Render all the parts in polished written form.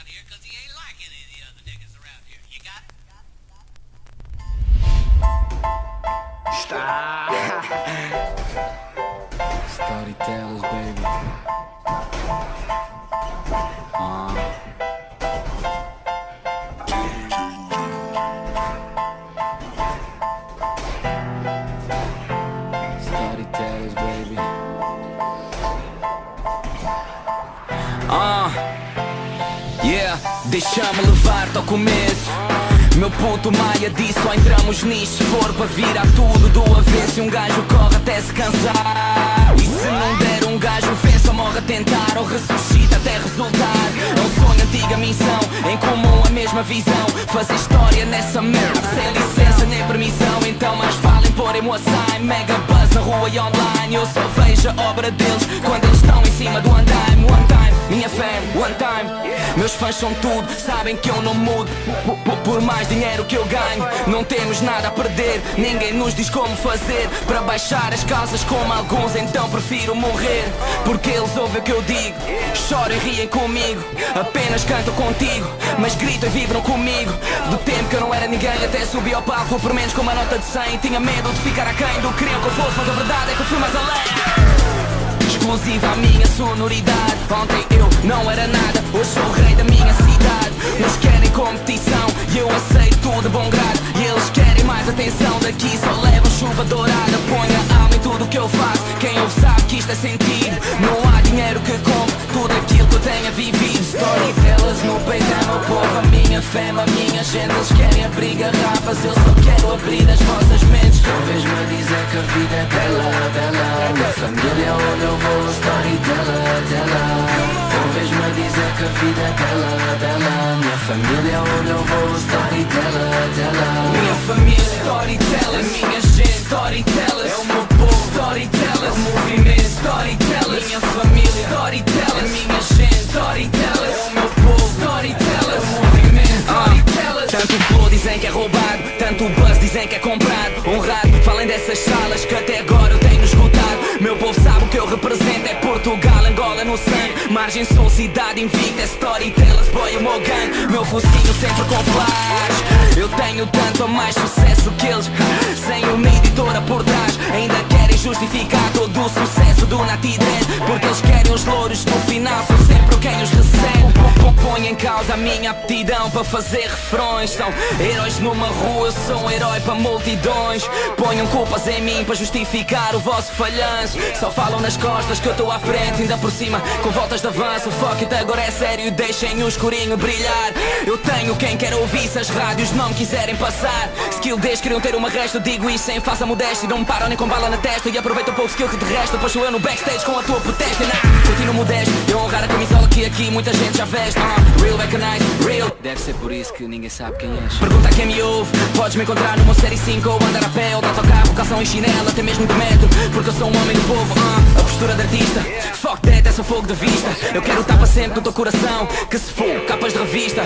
around here because he ain't like any of the other niggas around here. You got it? Storytellers, baby. Storytellers, baby. Yeah, deixa-me levar-te ao começo. Meu puto Maia disse, só entramos nisto se for para virar tudo do avesso. E um gajo corre até se cansar. E se não der um gajo vence ou morre a tentar, ou ressuscita até resultar. É um sonho, antiga missão, em comum a mesma visão. Fazer história nessa merda, sem licença nem permissão. Então mais vale impor emoção. Mega buzz na rua e online. Eu só vejo a obra deles quando eles estão em cima do andaime. One time, minha fam, one time. Meus fãs são tudo, sabem que eu não mudo. Por mais dinheiro que eu ganho, não temos nada a perder. Ninguém nos diz como fazer para baixar as calças como alguns. Então prefiro morrer, porque eles ouvem o que eu digo. Choram e riem comigo, apenas cantam contigo, mas gritam e vibram comigo. Do tempo que eu não era ninguém até subi ao palco, por menos com uma nota de 100. Tinha medo de ficar aquém do que queriam que eu fosse, mas a verdade é que eu fui mais além. Exclusiva a minha sonoridade. Ontem eu não era nada, hoje sou o rei da minha cidade. Uns querem competição e eu aceito tudo de bom grado. E eles querem mais atenção, daqui só levam chuva dourada. Põe a alma em tudo que eu faço, quem ouve sabe que isto é sentido. Não há dinheiro que compre tudo aquilo que eu tenha vivido. Storytellers no peito é meu povo, a minha fé, a minha gente. Eles querem abrir garrafas, eu só quero abrir as vossas mentes. Talvez-me dizer que a vida é bela, bela. Minha família onde eu vou, storyteller, teller. Talvez-me dizer que a vida é bela, bela. Minha família onde eu vou, storyteller, teller. Minha família, storyteller, minha gente, storyteller. É o meu povo, storyteller, o movimento, storyteller. Minha família, storyteller, minha gente, storyteller. É o meu povo, storyteller, o movimento, storyteller. Tanto o flow dizem que é roubado, tanto o buzz dizem que é comprado. Honrado, falem dessas salas que até agora eu tenho esgotado. Meu povo sabe o que eu represento, é Portugal, Angola no sangue. Margem sul, cidade invicta, é storytellers, boy, o meu gangue. Meu focinho sempre com flash. Eu tenho tanto ou mais sucesso que eles, sem uma editora por trás. Ainda querem justificar todo o sucesso do Nati Dread, porque eles querem os louros no final, sou sempre quem os recebe. Põe em causa a minha aptidão para fazer refrões. São heróis numa rua, eu sou um herói para multidões. Ponham culpas em mim para justificar o vosso falhanço. Só falam nas costas que eu estou à frente, ainda por cima com voltas de avanço. Fuck it, agora é sério, deixem o escurinho brilhar. Eu tenho quem quer ouvir se as rádios não me quiserem passar. Skill desde queriam ter uma resta, eu digo isso sem falsa modéstia. Não me param nem com bala na testa e aproveito o pouco skill que te resta. Depois sou eu no backstage com a tua protesta. Continuo modesto, eu honrar a camisola que aqui muita gente já veste. Real recognize, real. Deve ser por isso que ninguém sabe quem és. Pergunta a quem me ouve, podes me encontrar numa série 5 ou andar a pé ou de autocarro, calção e chinelo, até mesmo de metro, porque eu sou um homem do povo. A postura de artista, fuck that, é só fogo de vista. Eu quero estar para sempre no teu coração, que se for capas de revista.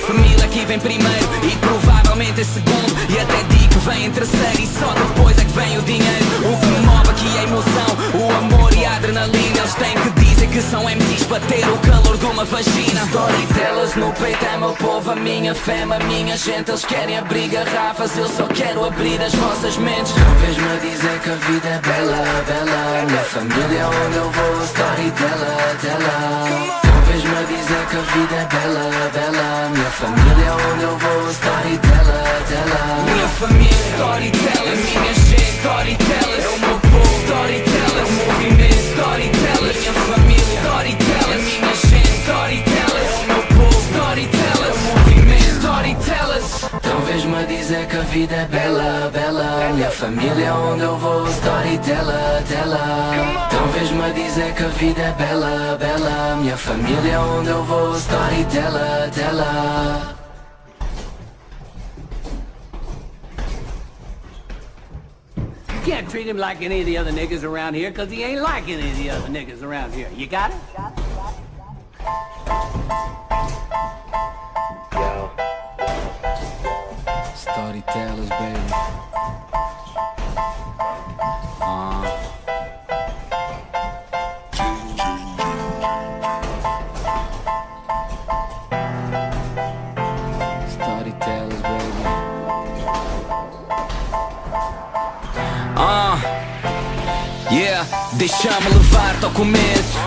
Família aqui vem primeiro e provavelmente em segundo, e até digo que vem em terceiro e só depois é que vem o dinheiro. O que me move aqui é a emoção, o amor e a adrenalina. Eles têm que dizer que são MCs para ter o calor de uma vagina. Storytellers no peito é meu povo, a minha fé, a minha gente. Eles querem abrir garrafas, eu só quero abrir as vossas mentes. Talvez-me dizer que a vida é bela, bela. Minha família onde eu vou, storyteller, teller. Talvez-me dizer que a vida é bela, bela. Minha família onde eu vou, storyteller, teller. Minha família, storyteller, minha gente, storyteller. É o meu povo, storyteller, o movimento, storyteller. Minha família, storyteller, minha gente, storyteller. É o meu povo, storyteller, o movimento, storytellers. Talvez-me dizer que a vida é bela, bela. Minha família onde eu vou, storyteller, teller. Talvez-me dizer que a vida é bela, bela. Minha família onde eu vou, storyteller, teller. You can't treat him like any of the other niggas around here because he ain't like any of the other niggas around here. You got it? Yo. Storytellers, baby. Yeah, deixa-me levar-te ao começo.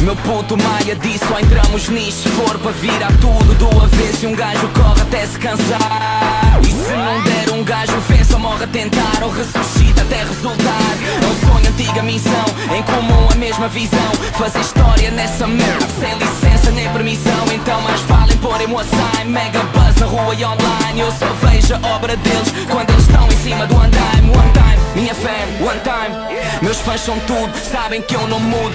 Meu puto Maia disse, só entramos nisto se for para virar tudo do avesso. E um gajo corre até se cansar. E se não der um gajo vence ou morre a tentar, ou ressuscita até resultar. É um sonho, antiga missão, em comum a mesma visão. Fazer história nessa merda, sem licença nem permissão. Então mais vale pôr emoção. Mega buzz na rua e online. Eu só vejo a obra deles quando eles estão em cima do andaime. One time, minha fé, one time. Meus fãs são tudo, sabem que eu não mudo.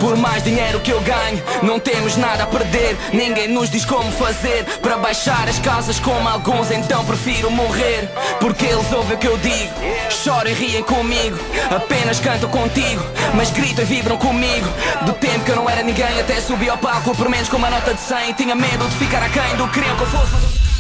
Por mais dinheiro que eu ganho, não temos nada a perder. Ninguém nos diz como fazer para baixar as calças como alguns, então prefiro morrer. Porque eles ouvem o que eu digo, choram e riem comigo. Apenas cantam contigo, mas gritam e vibram comigo. Do tempo que eu não era ninguém, até subi ao palco por menos com uma nota de 100. Tinha medo de ficar aquém do que queriam que eu fosse.